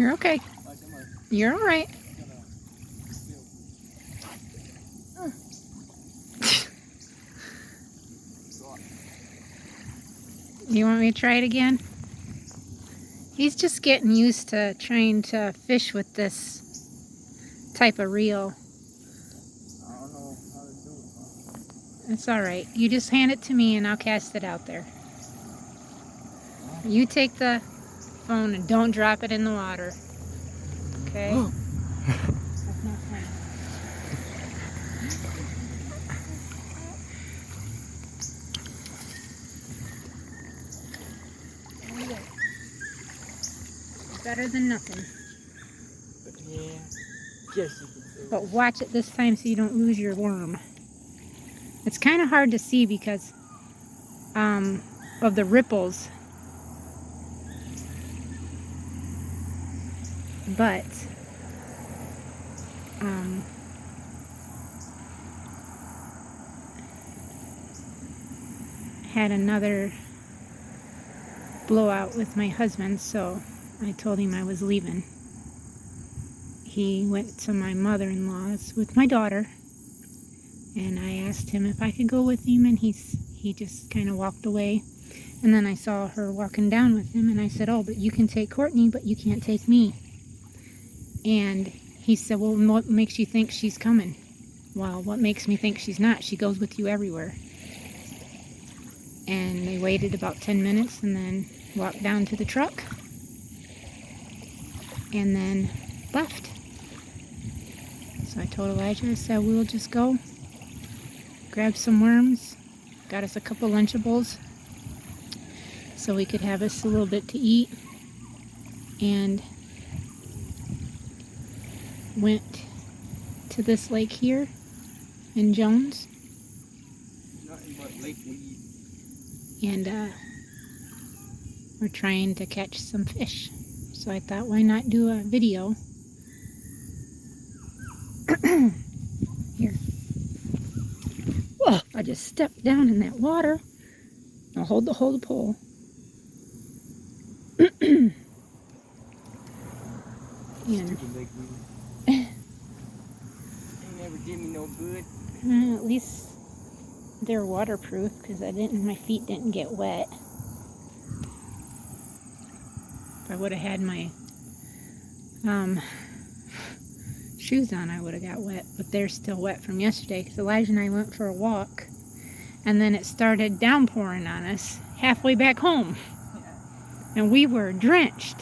You're okay. You're all right. You want me to try it again? He's just getting used to trying to fish with this type of reel. I don't know how to do it. It's all right. You just hand it to me and I'll cast it out there. You take the phone and don't drop it in the water. Okay? That's not funny. Better than nothing. But yeah, yes, you can do it. But watch it this time so you don't lose your worm. It's kind of hard to see because of the ripples. But had another blowout with my husband, so I told him I was leaving. He went to my mother-in-law's with my daughter, and I asked him if I could go with him, and he just kind of walked away. And then I saw her walking down with him, and I said, "Oh, but you can take Courtney, but you can't take me." And he said, "Well, what makes you think she's coming?" "Well, what makes me think she's not? She goes with you everywhere." And they waited about 10 minutes and then walked down to the truck and then left. So I told Elijah, I said, "We'll just go grab some worms." Got us a couple Lunchables so we could have us a little bit to eat, and went to this lake here in Jones. Nothing but lake weed. And we're trying to catch some fish. So I thought, why not do a video? Here. Whoa, I just stepped down in that water. Now hold the pole. And Stupid lake weed. Ain't never did me no good. at least they're waterproof because my feet didn't get wet. If I would have had my shoes on, I would have got wet, but they're still wet from yesterday because Elijah and I went for a walk, and then it started downpouring on us halfway back home, and we were drenched.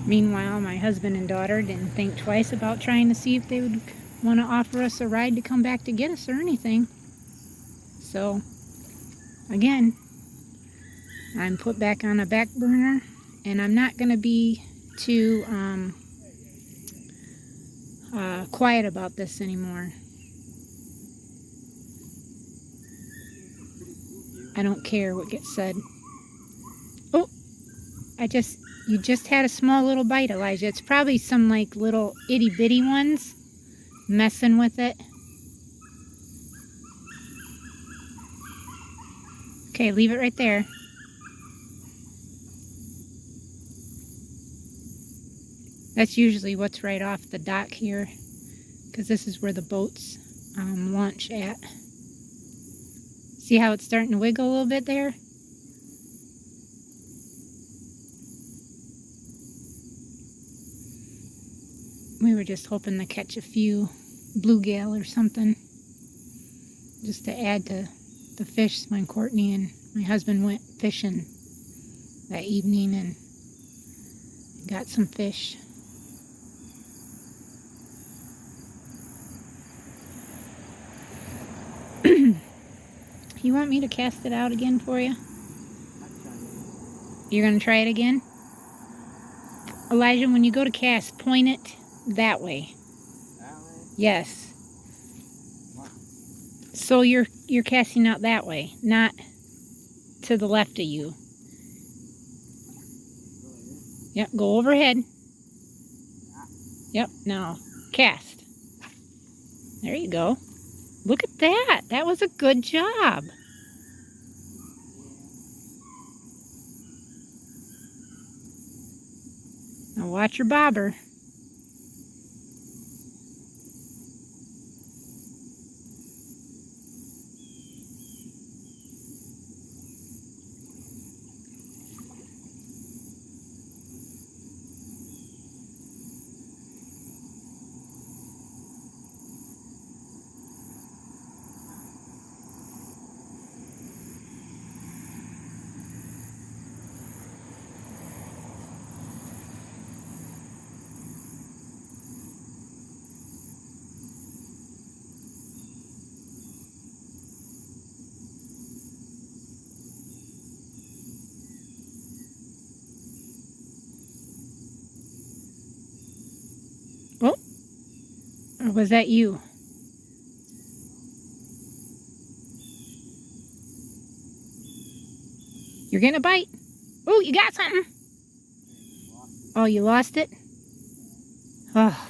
Meanwhile, my husband and daughter didn't think twice about trying to see if they would want to offer us a ride to come back to get us or anything. So, again, I'm put back on a back burner, and I'm not going to be too quiet about this anymore. I don't care what gets said. Oh, you just had a small little bite, Elijah. It's probably some like little itty bitty ones messing with it. Okay, leave it right there. That's usually what's right off the dock here, because this is where the boats launch at. See how it's starting to wiggle a little bit there? We were just hoping to catch a few bluegill or something, just to add to the fish when Courtney and my husband went fishing that evening and got some fish. You want me to cast it out again for you? You're going to try it again? Elijah, when you go to cast, point it that way. That way? Yes. So you're casting out that way, not to the left of you. Yep, go overhead. Yep, now cast. There you go. Look at that. That was a good job. Now watch your bobber. Oh, or was that you? You're getting a bite. Oh, you got something. Oh, you lost it? Oh,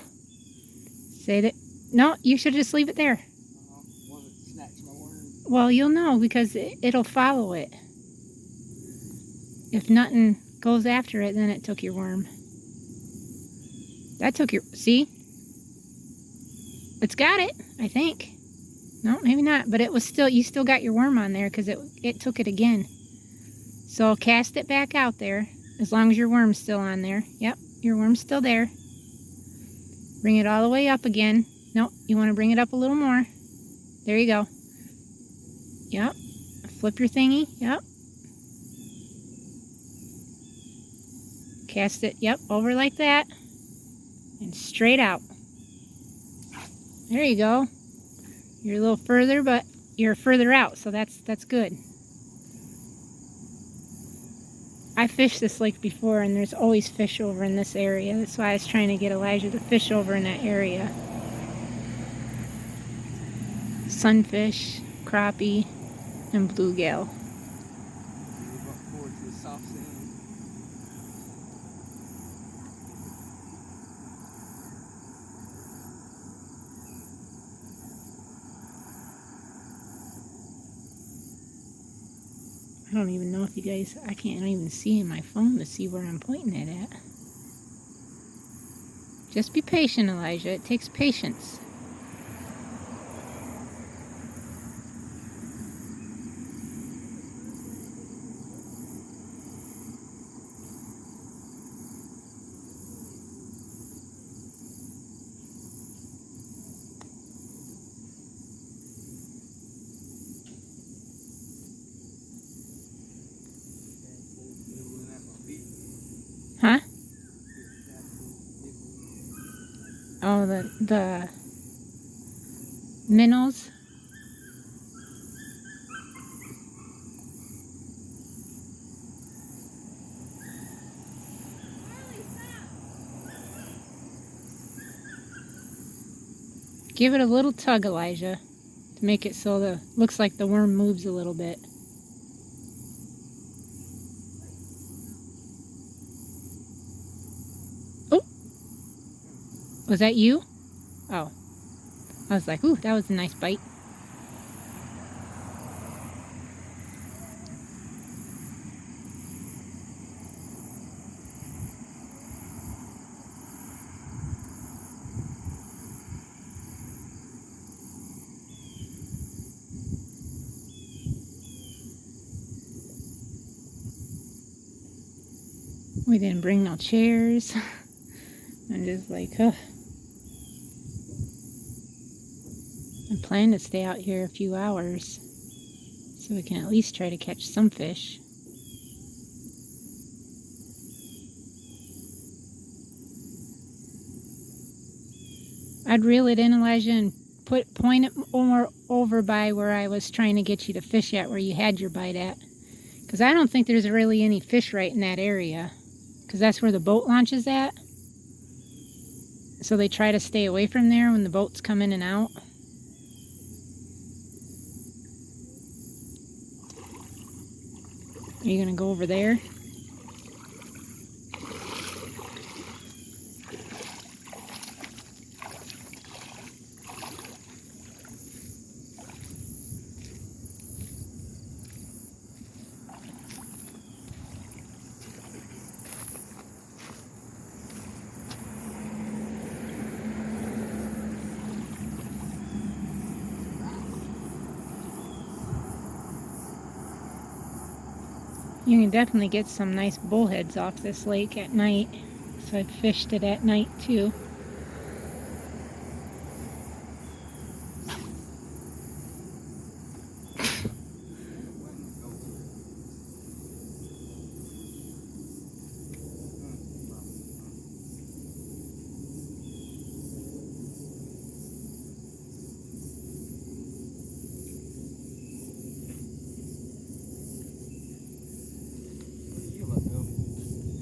say that. No, you should just leave it there. Well, you'll know because it'll follow it. If nothing goes after it, then it took your worm. That took your... See? It's got it, I think. No, maybe not. But it was still... You still got your worm on there because it took it again. So cast it back out there. As long as your worm's still on there. Yep, your worm's still there. Bring it all the way up again. No, you want to bring it up a little more. There you go. Yep. Flip your thingy. Yep. Cast it, yep, over like that. And straight out. There you go. You're a little further, but you're further out, so that's good. I fished this lake before, and there's always fish over in this area. That's why I was trying to get Elijah to fish over in that area. Sunfish, crappie, and bluegill. I don't even know if you guys, I can't even see in my phone to see where I'm pointing it at. Just be patient, Elijah. It takes patience. Huh? Oh, the minnows. Give it a little tug, Elijah, to make it so the looks like the worm moves a little bit. Oh, was that you? Oh, I was like, ooh, that was a nice bite. We didn't bring no chairs. I'm just like, huh. I plan to stay out here a few hours so we can at least try to catch some fish. I'd reel it in, Elijah, and point it over by where I was trying to get you to fish at, where you had your bite at. Because I don't think there's really any fish right in that area. Because that's where the boat launch is at. So they try to stay away from there when the boats come in and out. Are you going to go over there? You can definitely get some nice bullheads off this lake at night. So I've fished it at night too.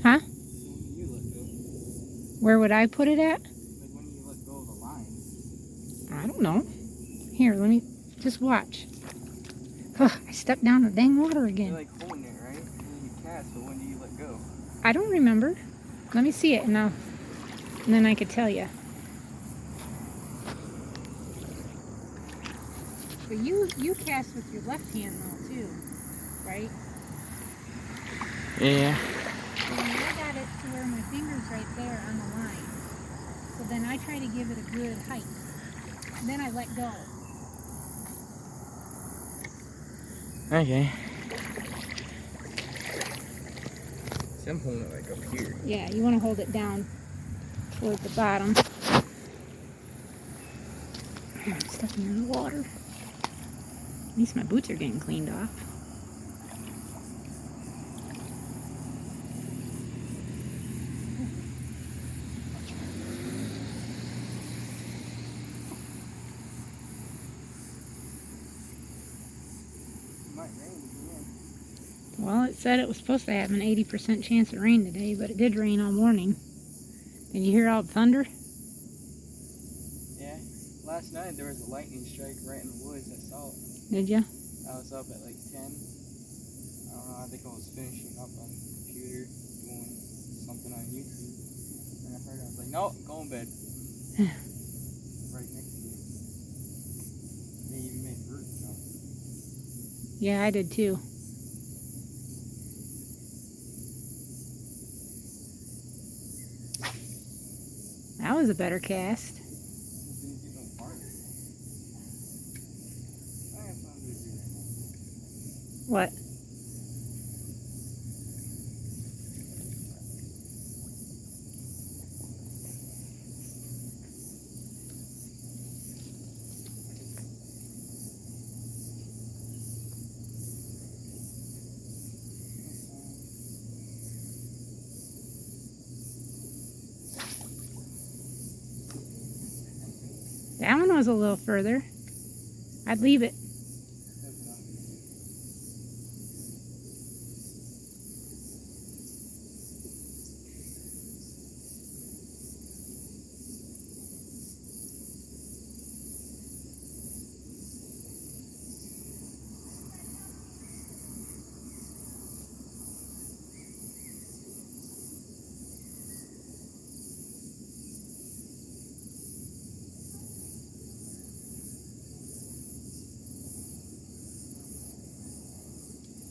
Huh? You let go. Where would I put it at? Like when you let go of the line. I don't know. Here, let me just watch. Ugh, I stepped down the dang water You're again. like holding it, right? And then you cast, but when do you let go? I don't remember. Let me see it and then I could tell you. But you cast with your left hand though too, right? Yeah. So when I got it to where my finger's right there on the line, so then I try to give it a good height. And then I let go. Okay. See, I'm holding it like up here. Yeah, you want to hold it down toward the bottom. I'm stepping in the water. At least my boots are getting cleaned off. It might rain again. Well, it said it was supposed to have an 80% chance of rain today, but it did rain all morning. Did you hear all the thunder? Yeah. Last night there was a lightning strike right in the woods. I saw it. Did you? I was up at like 10. I don't know, I think I was finishing up on the computer doing something on YouTube. And I heard it, I was like, no, go in bed. Right next to you. They even made root jump. Yeah, I did too. That was a better cast. It didn't get no farther. I have something to do right now. What? That one was a little further. I'd leave it.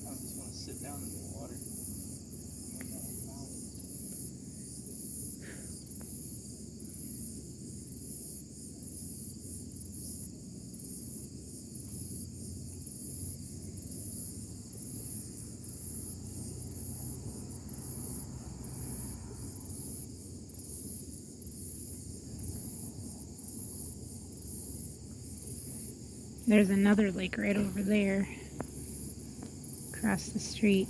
I just want to sit down in the water. There's another lake right over there. Across the street.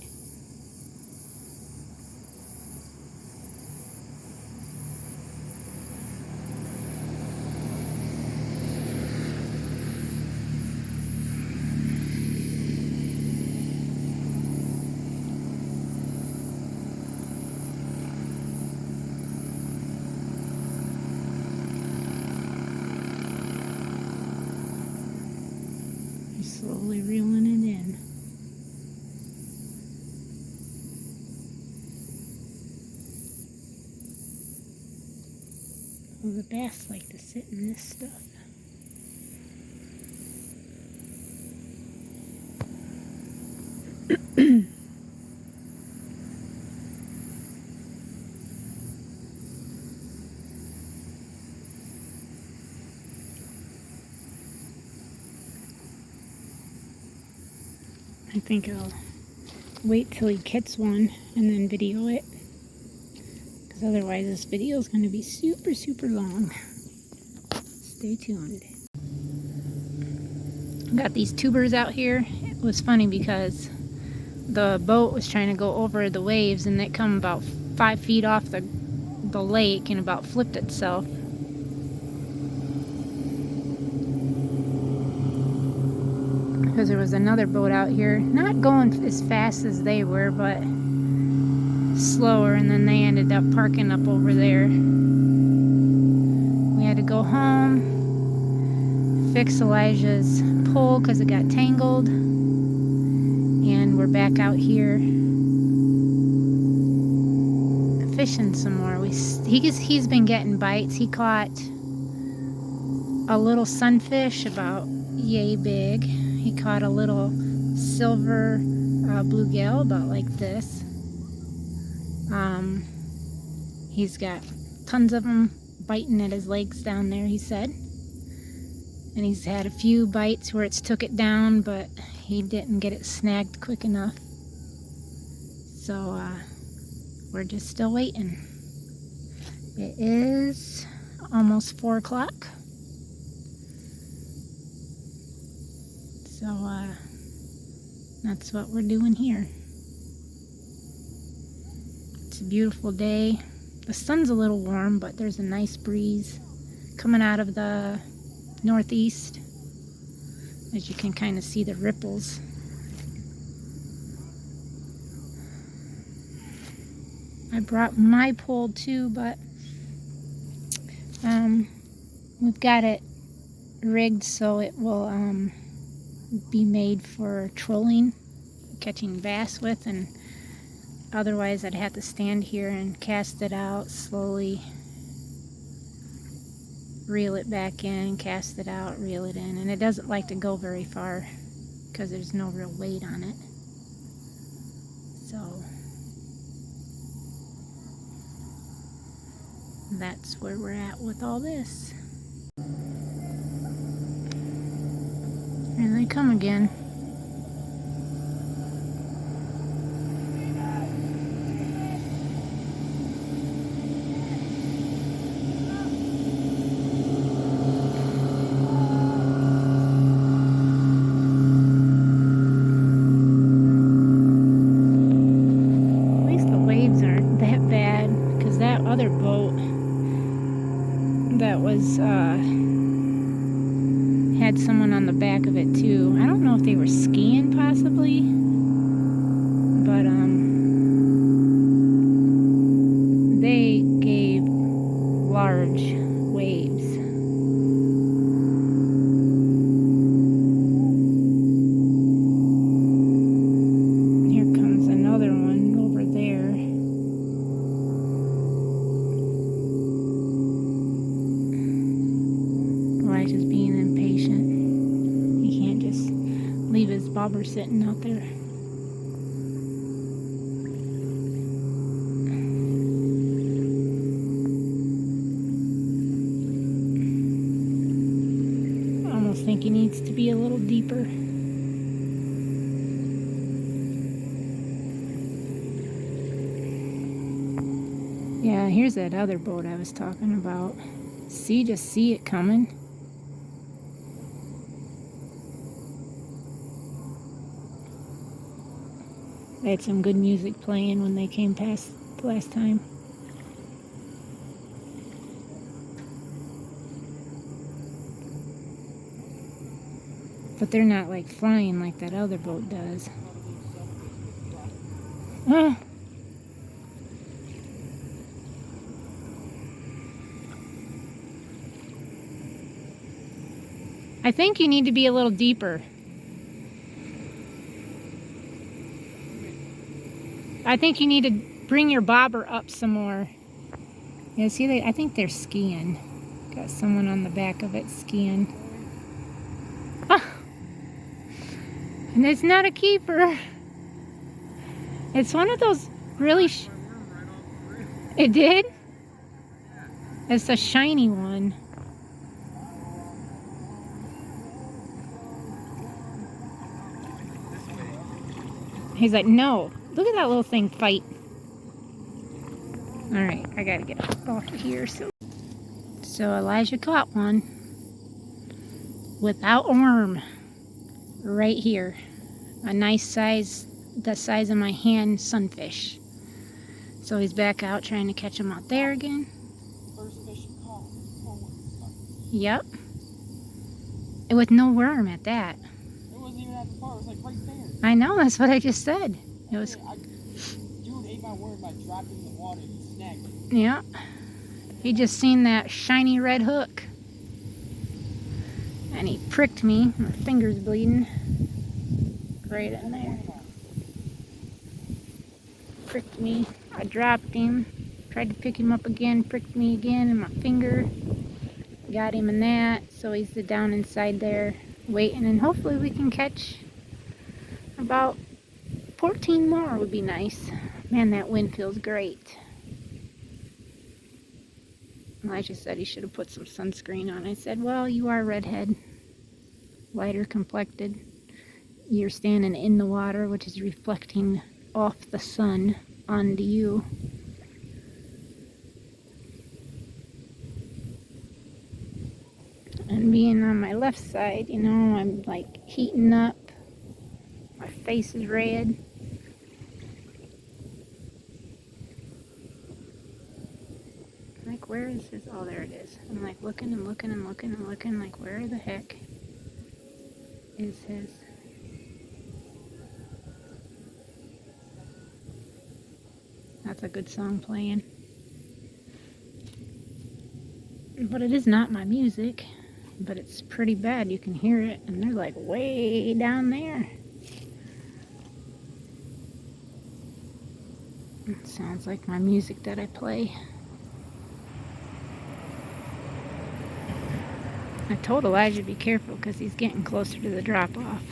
Just slowly reeling it in. Oh, the bass like to sit in this stuff. I think I'll wait till he gets one and then video it. Because otherwise this video is going to be super, super long. Stay tuned. Got these tubers out here. It was funny because the boat was trying to go over the waves and it come about 5 feet off the lake and about flipped itself. Because there was another boat out here, not going as fast as they were, but slower, and then they ended up parking up over there. We had to go home, fix Elijah's pole because it got tangled, and we're back out here fishing some more. He's been getting bites. He caught a little sunfish about yay big. He caught a little silver bluegill about like this. He's got tons of them biting at his legs down there, he said. And he's had a few bites where it's took it down, but he didn't get it snagged quick enough. So we're just still waiting. It is almost 4 o'clock. So that's what we're doing here. It's a beautiful day. The sun's a little warm, but there's a nice breeze coming out of the northeast. As you can kind of see the ripples. I brought my pole too, but we've got it rigged so it will be made for trolling, catching bass with, and otherwise I'd have to stand here and cast it out slowly, reel it back in, cast it out, reel it in, and it doesn't like to go very far because there's no real weight on it. So that's where we're at with all this. Here they come again. At least the waves aren't that bad, because that other boat that was had someone on the back of it too. I don't know if they were skiing possibly, but they gave large waves. Here comes another one over there. Elijah's being impatient. He can't just leave his bobber sitting out there. I almost think he needs to be a little deeper. Yeah, here's that other boat I was talking about. Just see it coming. They had some good music playing when they came past the last time. But they're not like flying like that other boat does. Oh. I think you need to be a little deeper. I think you need to bring your bobber up some more. Yeah, see, I think they're skiing. Got someone on the back of it skiing. Oh. And it's not a keeper. It's one of those really... It did? It's a shiny one. He's like, no. Look at that little thing fight. Alright, I gotta get off of here. So Elijah caught one without a worm right here. A nice size, the size of my hand sunfish. So he's back out trying to catch him out there again. First fish caught. Yep. With no worm at that. It wasn't even at the bar, it was like right there. I know, that's what I just said. It was. Dude ate my worm, I dropped it in the water and he snagged it. Yeah. He just seen that shiny red hook. And he pricked me. My finger's bleeding. Right in there. Pricked me. I dropped him. Tried to pick him up again. Pricked me again in my finger. Got him in that. So he's down inside there waiting. And hopefully we can catch about 14 more would be nice. Man, that wind feels great. Elijah said he should have put some sunscreen on. I said, well, you are redhead. Lighter complected. You're standing in the water, which is reflecting off the sun onto you. And being on my left side, you know, I'm like heating up. My face is red. Like, where is his? Oh, there it is. I'm like looking and looking and looking and looking, like, where the heck is his? That's a good song playing. But it is not my music. But it's pretty bad. You can hear it. And they're like way down there. It sounds like my music that I play. I told Elijah to be careful because he's getting closer to the drop-off.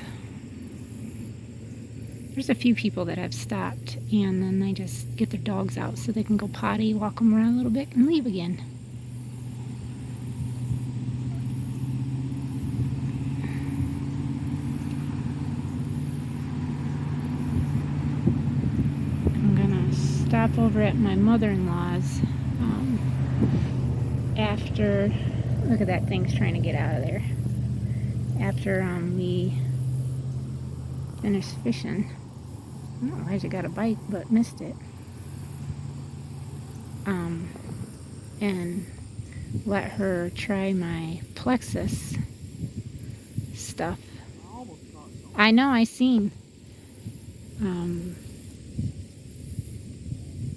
There's a few people that have stopped and then they just get their dogs out so they can go potty, walk them around a little bit, and leave again. I'm gonna stop over at my mother-in-law's after. Look at that thing's trying to get out of there. After we finish fishing. Oh, Elijah got a bite but missed it. And let her try my plexus stuff. I know, I seen.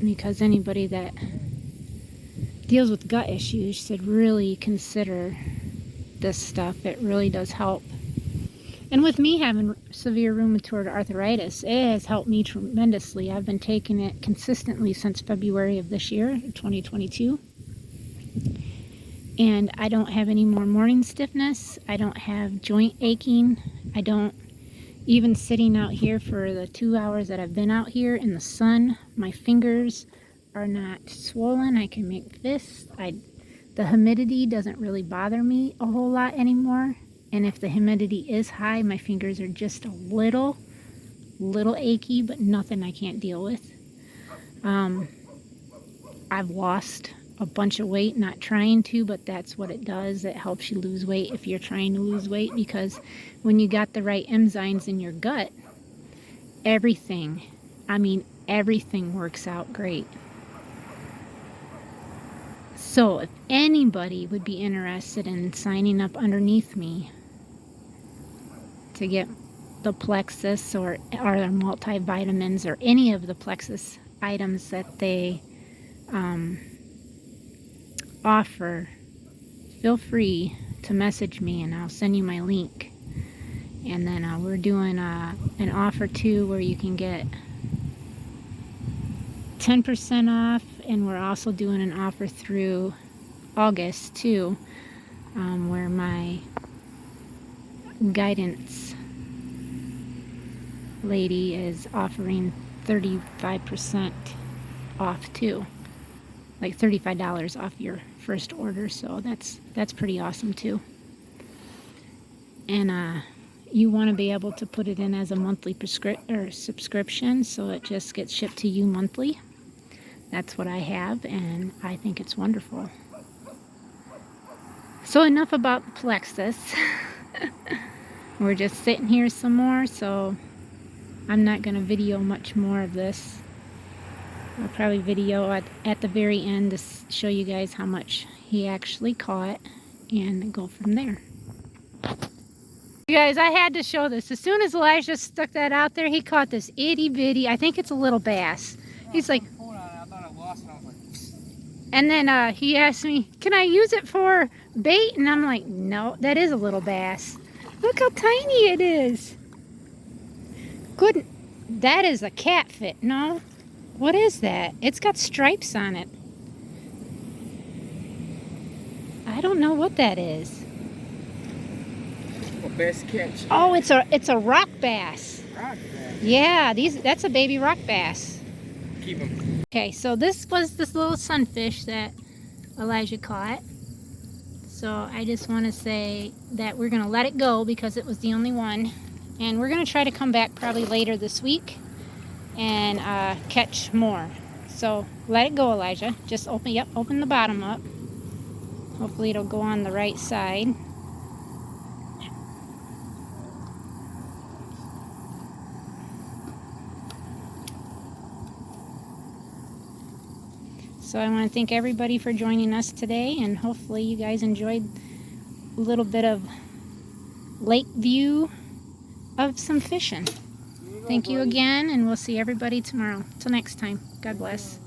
Because anybody that deals with gut issues should really consider this stuff. It really does help. And with me having severe rheumatoid arthritis, it has helped me tremendously. I've been taking it consistently since February of this year, 2022. And I don't have any more morning stiffness. I don't have joint aching. I don't, even sitting out here for the 2 hours that I've been out here in the sun, my fingers are not swollen. I can make fists. The humidity doesn't really bother me a whole lot anymore. And if the humidity is high, my fingers are just a little achy, but nothing I can't deal with. I've lost a bunch of weight, not trying to, but that's what it does. It helps you lose weight if you're trying to lose weight, because when you got the right enzymes in your gut, everything works out great. So if anybody would be interested in signing up underneath me to get the plexus or their multivitamins or any of the plexus items that they offer, feel free to message me and I'll send you my link. And then we're doing an offer too where you can get 10% off, and we're also doing an offer through August too, where my guidance lady is offering 35% off too, like $35 off your first order. So that's pretty awesome too. And you want to be able to put it in as a monthly subscription, so it just gets shipped to you monthly. That's what I have, and I think it's wonderful. So enough about Plexus. We're just sitting here some more, so I'm not going to video much more of this. I'll probably video at the very end to show you guys how much he actually caught and go from there. You guys, I had to show this. As soon as Elijah stuck that out there, he caught this itty bitty, I think it's a little bass. He's like, and then he asked me, can I use it for bait? And I'm like, no, that is a little bass. Look how tiny it is. Good. That is a catfish. No. What is that? It's got stripes on it. I don't know what that is. A bass catch. Oh, it's a rock bass. Rock bass. Yeah, that's a baby rock bass. Keep him. Okay, so this was this little sunfish that Elijah caught. So I just want to say that we're going to let it go because it was the only one. And we're going to try to come back probably later this week and catch more. So let it go, Elijah. Just open the bottom up. Hopefully it'll go on the right side. So I want to thank everybody for joining us today, and hopefully you guys enjoyed a little bit of lake view of some fishing. Thank you again, and we'll see everybody tomorrow. Till next time. God bless.